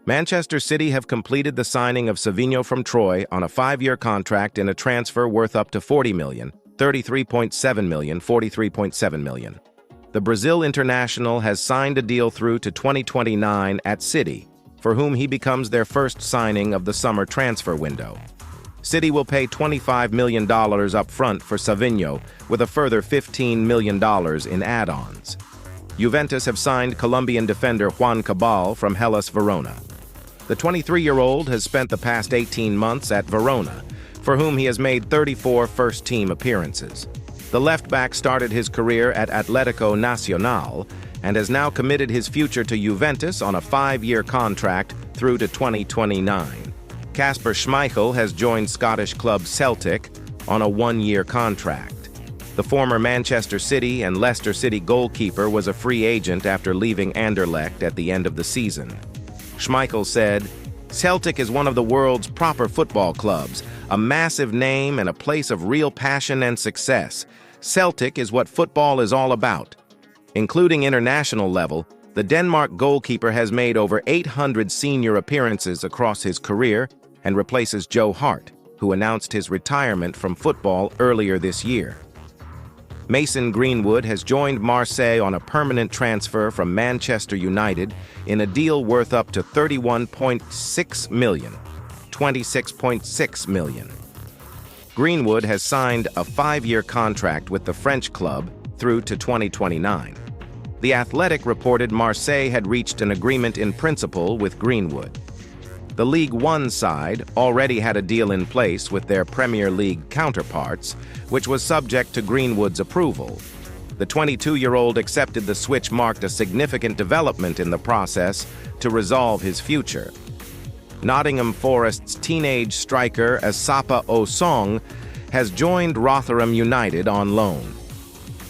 Manchester City have completed the signing of Savinho from Troy on a 5-year contract in a transfer worth up to 40 million, 33.7 million, 43.7 million. The Brazil international has signed a deal through to 2029 at City, for whom he becomes their first signing of the summer transfer window. City will pay $25 million up front for Savinho, with a further $15 million in add-ons. Juventus have signed Colombian defender Juan Cabal from Hellas Verona. The 23-year-old has spent the past 18 months at Verona, for whom he has made 34 first-team appearances. The left-back started his career at Atlético Nacional and has now committed his future to Juventus on a 5-year contract through to 2029. Kasper Schmeichel has joined Scottish club Celtic on a 1-year contract. The former Manchester City and Leicester City goalkeeper was a free agent after leaving Anderlecht at the end of the season. Schmeichel said, "Celtic is one of the world's proper football clubs, a massive name and a place of real passion and success. Celtic is what football is all about." Including international level, the Denmark goalkeeper has made over 800 senior appearances across his career and replaces Joe Hart, who announced his retirement from football earlier this year. Mason Greenwood has joined Marseille on a permanent transfer from Manchester United in a deal worth up to 31.6 million, 26.6 million. Greenwood has signed a 5-year contract with the French club through to 2029. The Athletic reported Marseille had reached an agreement in principle with Greenwood. The League One side already had a deal in place with their Premier League counterparts, which was subject to Greenwood's approval. The 22-year-old accepted the switch marked a significant development in the process to resolve his future. Nottingham Forest's teenage striker Asapa Osong has joined Rotherham United on loan.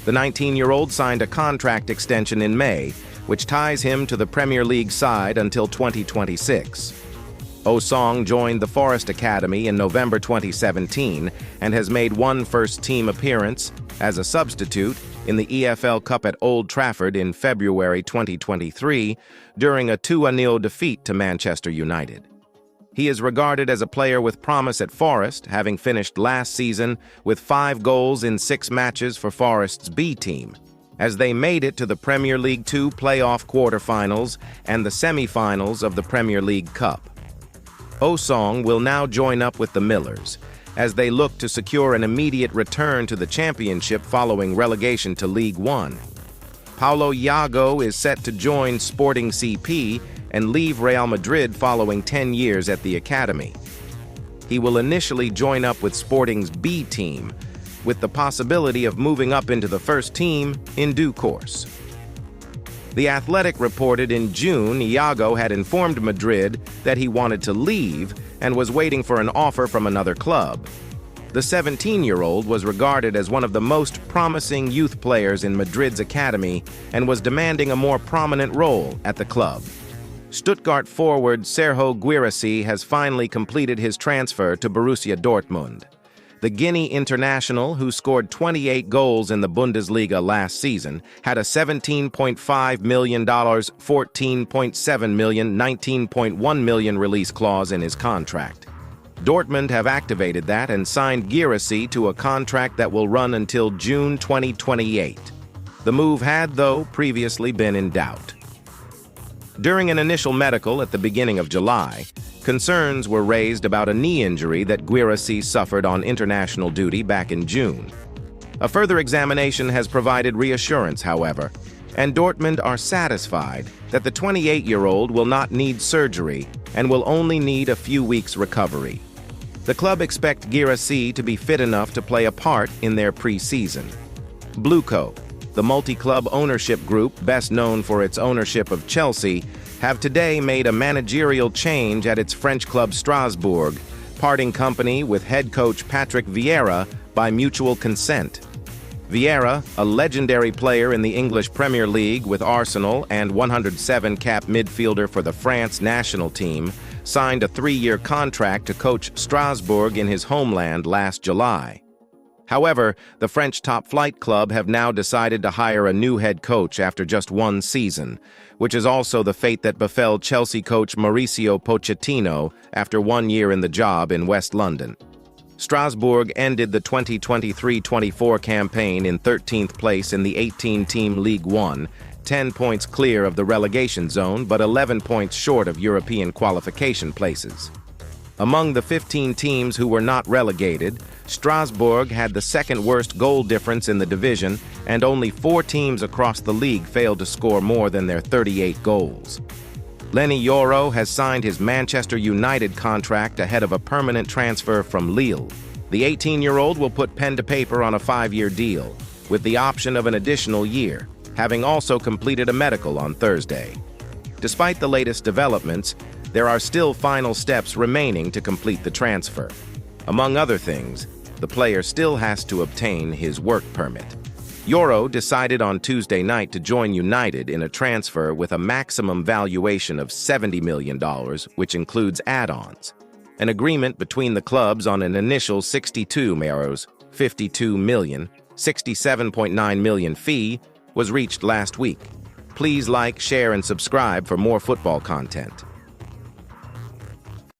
The 19-year-old signed a contract extension in May, which ties him to the Premier League side until 2026. Osong joined the Forest Academy in November 2017 and has made one first-team appearance as a substitute in the EFL Cup at Old Trafford in February 2023 during a 2-0 defeat to Manchester United. He is regarded as a player with promise at Forest, having finished last season with 5 goals in 6 matches for Forest's B team, as they made it to the Premier League 2 playoff quarterfinals and the semi-finals of the Premier League Cup. Osong will now join up with the Millers, as they look to secure an immediate return to the championship following relegation to League One. Paulo Iago is set to join Sporting CP and leave Real Madrid following 10 years at the academy. He will initially join up with Sporting's B team, with the possibility of moving up into the first team in due course. The Athletic reported in June Iago had informed Madrid that he wanted to leave and was waiting for an offer from another club. The 17-year-old was regarded as one of the most promising youth players in Madrid's academy and was demanding a more prominent role at the club. Stuttgart forward Sergio Guirassy has finally completed his transfer to Borussia Dortmund. The Guinea international, who scored 28 goals in the Bundesliga last season, had a $17.5 million, $14.7 million, $19.1 million release clause in his contract. Dortmund have activated that and signed Guirassy to a contract that will run until June 2028. The move had, though, previously been in doubt. During an initial medical at the beginning of July, concerns were raised about a knee injury that Guirassy suffered on international duty back in June. A further examination has provided reassurance, however, and Dortmund are satisfied that the 28-year-old will not need surgery and will only need a few weeks' recovery. The club expect Guirassy to be fit enough to play a part in their pre-season. Blueco, the multi-club ownership group best known for its ownership of Chelsea, have today made a managerial change at its French club Strasbourg, parting company with head coach Patrick Vieira by mutual consent. Vieira, a legendary player in the English Premier League with Arsenal and 107-cap midfielder for the France national team, signed a 3-year contract to coach Strasbourg in his homeland last July. However, the French top-flight club have now decided to hire a new head coach after just one season, which is also the fate that befell Chelsea coach Mauricio Pochettino after 1 year in the job in West London. Strasbourg ended the 2023-24 campaign in 13th place in the 18-team League One, 10 points clear of the relegation zone but 11 points short of European qualification places. Among the 15 teams who were not relegated, Strasbourg had the second worst goal difference in the division, and only 4 teams across the league failed to score more than their 38 goals. Leny Yoro has signed his Manchester United contract ahead of a permanent transfer from Lille. The 18-year-old will put pen to paper on a 5-year deal, with the option of an additional year, having also completed a medical on Thursday. Despite the latest developments, there are still final steps remaining to complete the transfer. Among other things, the player still has to obtain his work permit. Yoro decided on Tuesday night to join United in a transfer with a maximum valuation of $70 million, which includes add-ons. An agreement between the clubs on an initial 62 euros, 52 million, 67.9 million fee was reached last week. Please like, share, and subscribe for more football content.